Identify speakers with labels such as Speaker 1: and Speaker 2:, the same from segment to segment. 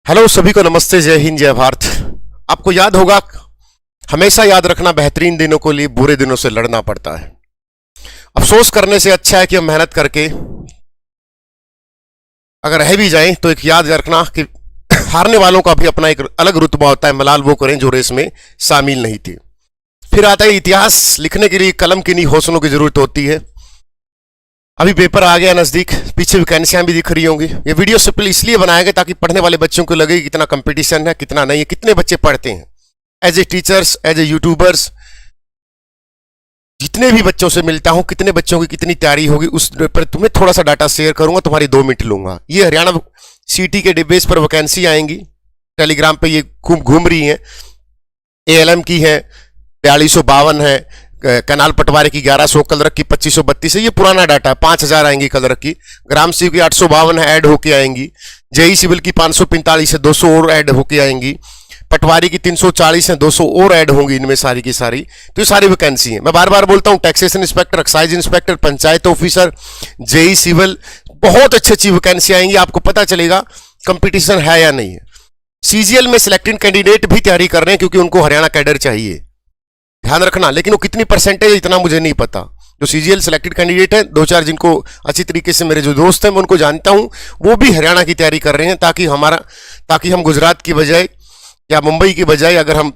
Speaker 1: Hello सभी को नमस्ते, जय हिंद, जय भारत। आपको याद होगा, हमेशा याद रखना, बेहतरीन दिनों को लिए बुरे दिनों से लड़ना पड़ता है। अफसोस करने से अच्छा है कि हम मेहनत करके अगर रह भी जाएं तो एक याद रखना कि हारने वालों का भी अपना एक अलग रुतबा होता है। मलाल वो करें जो रेस में शामिल नहीं थे। फिर आता है इतिहास लिखने के लिए कलम की नहीं हौसलों की जरूरत होती है। अभी पेपर आ गया नजदीक, पीछे वैकेंसियां भी दिख रही होंगी। ये वीडियो सिंपल इसलिए बनाया गया ताकि पढ़ने वाले बच्चों को लगे कि कितना कंपटीशन है, कितना नहीं है, कितने बच्चे पढ़ते हैं। As a teachers, as a YouTubers, जितने भी बच्चों से मिलता हूं, कितने बच्चों की कितनी तैयारी होगी उस पर तुम्हें थोड़ा सा डाटा शेयर करूंगा। तुम्हारी 2 मिनट लूंगा। ये हरियाणा सीटी के बेस पर वैकेंसी आएंगी, टेलीग्राम पे ये घूम रही हैं। ALM की है 4252 है, कनाल पटवारी की 1100, कलरक की 2532 है। ये पुराना डाटा है। 5000 आएंगी कलरक की। ग्राम सेवक की 852 है, ऐड होके आएंगी। जेई सिविल की 545 है, 200 और ऐड होके आएंगी। पटवारी की 340 है, 200 और ऐड होंगी इनमें सारी की सारी। तो ये सारी वैकेंसी है। मैं बार बार बोलता हूं, taxation inspector, excise inspector, panchayat officer, JE civil, बहुत अच्छी अच्छी वैकेंसी आएंगी। आपको पता चलेगा कंपटीशन है या नहीं है। CGL में सिलेक्टेड कैंडिडेट भी तैयारी कर रहे हैं क्योंकि उनको हरियाणा कैडर चाहिए, ध्यान रखना। लेकिन वो कितनी परसेंटेज इतना मुझे नहीं पता। जो CGL सिलेक्टेड कैंडिडेट है, 2-4 जिनको अच्छी तरीके से मेरे जो दोस्त हैं मैं उनको जानता हूं, वो भी हरियाणा की तैयारी कर रहे हैं ताकि हम गुजरात की बजाय या मुंबई की बजाय अगर हम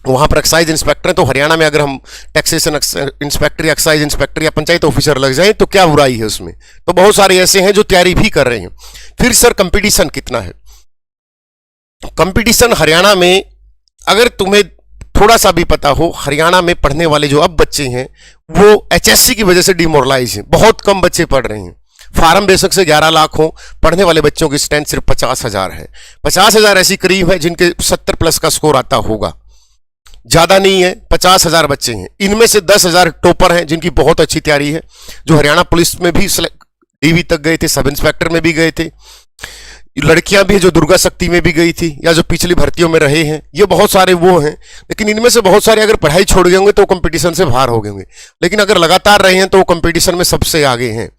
Speaker 1: वहां पर एक्साइज इंस्पेक्टर हैं तो हरियाणा में अगर हम टैक्सेशन इंस्पेक्टर या एक्साइज इंस्पेक्टर या पंचायत ऑफिसर लग जाए तो क्या बुराई है उसमें। तो बहुत सारे ऐसे हैं जो तैयारी भी कर रहे हैं। फिर सर कंपटीशन कितना है? कंपटीशन हरियाणा में अगर तुम्हें थोड़ा सा भी पता हो, हरियाणा में पढ़ने वाले जो अब बच्चे हैं वो HSC की वजह से डिमोरलाइज हैं। बहुत कम बच्चे पढ़ रहे हैं। फार्म बेशक से 11 लाख हो, पढ़ने वाले बच्चों की स्ट्रेंथ सिर्फ 50,000 है। 50,000 ऐसी करीब है जिनके 70 प्लस का स्कोर आता होगा, ज्यादा नहीं है। 50,000 बच्चे हैं। इनमें से 10,000 टॉपर हैं जिनकी बहुत अच्छी तैयारी है, जो हरियाणा पुलिस में भी DV तक गए थे, सब इंस्पेक्टर में भी गए थे। लड़कियां भी जो दुर्गा शक्ति में भी गई थी या जो पिछली भर्तियों में रहे हैं, ये बहुत सारे वो हैं। लेकिन इनमें से बहुत सारे अगर पढ़ाई छोड़ गए होंगे तो कंपटीशन से बाहर हो गए होंगे। लेकिन अगर लगातार रहे हैं तो वो कंपटीशन में सबसे आगे हैं।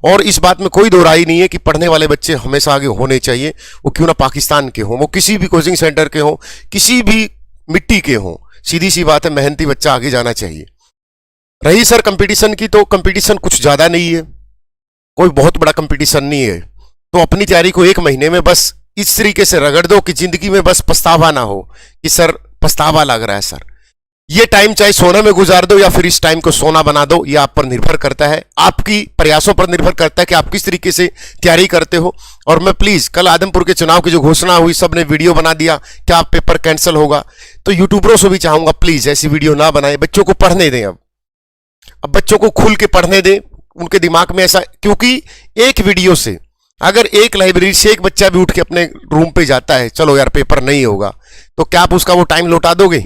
Speaker 1: और इस बात में कोई दो राय नहीं है कि पढ़ने वाले बच्चे हमेशा आगे होने चाहिए। वो क्यों ना पाकिस्तान के हों, वो किसी भी कोचिंग सेंटर के हों, किसी भी मिट्टी के हों, सीधी सी बात है, मेहनती बच्चा आगे जाना चाहिए। रही सर कंपटीशन की, तो कंपटीशन कुछ ज्यादा नहीं है, कोई बहुत बड़ा कंपटीशन नहीं है। तो अपनी तैयारी को 1 महीने में बस इस तरीके से रगड़ दो कि जिंदगी में बस पछतावा ना हो कि सर पछतावा लग रहा है। सर ये टाइम चाहे सोना में गुजार दो या फिर इस टाइम को सोना बना दो, ये आप पर निर्भर करता है, आपकी प्रयासों पर निर्भर करता है कि आप किस तरीके से तैयारी करते हो। और मैं प्लीज, कल आदमपुर के चुनाव की जो घोषणा हुई, सबने वीडियो बना दिया क्या पेपर कैंसिल होगा, तो यूट्यूबरों से भी चाहूंगा प्लीज ऐसी वीडियो ना बनाए। बच्चों को पढ़ने दें। अब बच्चों को खुल के पढ़ने दें, उनके दिमाग में ऐसा, क्योंकि एक वीडियो से अगर एक लाइब्रेरी से एक बच्चा भी उठ के अपने रूम पे जाता है, चलो यार पेपर नहीं होगा, तो क्या आप उसका वो टाइम लौटा दोगे?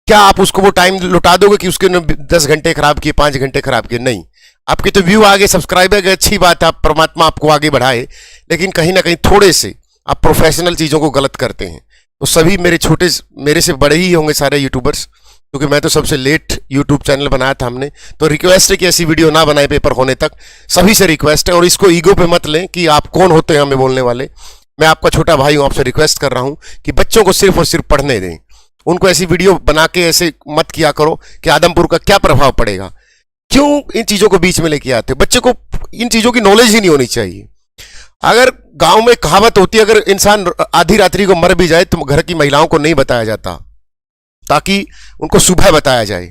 Speaker 1: क्या आप उसको वो टाइम लौटा दोगे कि उसके 10 घंटे खराब किए, 5 घंटे खराब किए? नहीं। आपके तो व्यू आगे, सब्सक्राइबर आगे, अच्छी बात है, परमात्मा आपको आगे बढ़ाए। लेकिन कहीं ना कहीं थोड़े से आप प्रोफेशनल चीजों को गलत करते हैं। तो सभी मेरे से बड़े ही होंगे सारे यूट्यूबर्स, क्योंकि मैं तो सबसे लेट यूट्यूब चैनल बनाया था हमने। तो रिक्वेस्ट है कि ऐसी वीडियो ना बनाए पेपर होने तक, सभी से रिक्वेस्ट है। और इसको ईगो पे मत लें कि आप कौन होते हैं हमें बोलने वाले। मैं आपका छोटा भाई हूं, आपसे रिक्वेस्ट कर रहा हूं कि बच्चों को सिर्फ और सिर्फ पढ़ने दें। उनको ऐसी वीडियो बना के ऐसे मत किया करो कि आदमपुर का क्या प्रभाव पड़ेगा। क्यों इन चीजों को बीच में लेके आते हो? बच्चे को इन चीजों की नॉलेज ही नहीं होनी चाहिए। अगर गांव में कहावत होती है, अगर इंसान आधी रात्रि को मर भी जाए तो घर की महिलाओं को नहीं बताया जाता, ताकि उनको सुबह बताया जाए।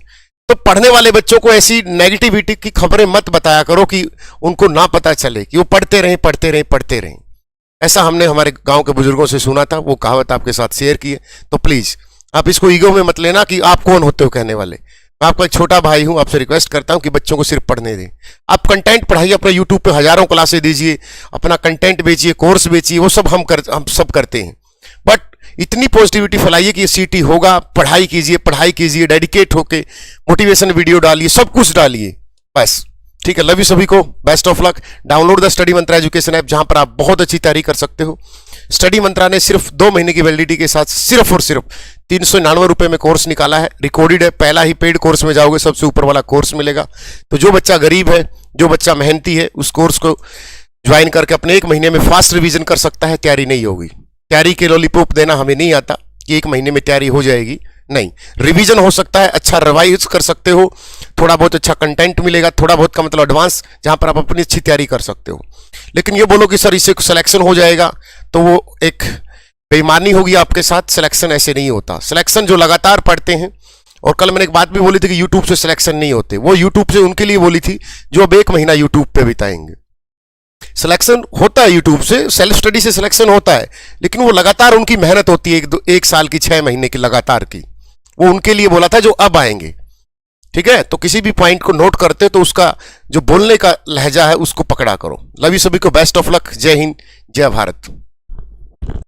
Speaker 1: तो पढ़ने वाले बच्चों को ऐसी नेगेटिविटी की खबरें मत बताया करो कि उनको ना पता चले, कि वो पढ़ते रहें। ऐसा हमने हमारे गांव के बुजुर्गों से सुना था, वो कहावत आपके साथ शेयर की है। तो प्लीज आप इसको ईगो में मत लेना कि आप कौन होते हो कहने वाले। मैं आपका एक छोटा भाई हूं, आपसे रिक्वेस्ट करता हूं कि बच्चों को सिर्फ पढ़ने दें। आप कंटेंट पढ़ाइए, अपने यूट्यूब पे हजारों क्लासेस दीजिए, अपना कंटेंट बेचिए, कोर्स बेचिए, वो सब हम सब करते हैं। बट इतनी पॉजिटिविटी फैलाइए कि ये सीटी होगा, पढ़ाई कीजिए, डेडिकेट होके मोटिवेशन वीडियो डालिए, सब कुछ डालिए बस। ठीक है, लव यू सभी को, best of luck. Download the study Mantra education app, जहां पर आप बहुत अच्छी तैयारी कर सकते हो। स्टडी मंत्रा ने सिर्फ 2 महीने की वैलिडिटी के साथ सिर्फ और सिर्फ 399 रुपए में कोर्स निकाला है। रिकॉर्डेड है, पहला ही पेड कोर्स में जाओगे सबसे ऊपर वाला कोर्स मिलेगा। तो जो बच्चा गरीब है, जो बच्चा मेहनती है, उस कोर्स को ज्वाइन करके अपने 1 महीने में फास्ट रिवीजन कर सकता है, तैयारी नहीं होगी। तैयारी के लॉलीपॉप देना हमें नहीं आता कि 1 महीने में तैयारी हो जाएगी, नहीं। रिवीजन हो सकता है, अच्छा रिवाइज कर सकते हो, थोड़ा बहुत अच्छा कंटेंट मिलेगा, थोड़ा बहुत का मतलब एडवांस, जहां पर आप अपनी अच्छी तैयारी कर सकते हो। लेकिन ये बोलो कि सर इससे सिलेक्शन हो जाएगा, तो वो एक बेईमानी होगी आपके साथ। सिलेक्शन ऐसे नहीं होता। सिलेक्शन जो लगातार पढ़ते हैं, और कल मैंने एक बात भी बोली थी कि यूट्यूब से सिलेक्शन नहीं होते, वो यूट्यूब से उनके लिए बोली थी जो अब 1 महीना यूट्यूब पे बिताएंगे। सिलेक्शन होता है यूट्यूब से, सेल्फ स्टडी से सिलेक्शन होता है, लेकिन वो लगातार उनकी मेहनत होती है, 1 साल की, 6 महीने की लगातार की। वो उनके लिए बोला था जो अब आएंगे। ठीक है, तो किसी भी पॉइंट को नोट करते तो उसका जो बोलने का लहजा है उसको पकड़ा करो। लव यू सभी को, बेस्ट ऑफ लक, जय हिंद, जय भारत।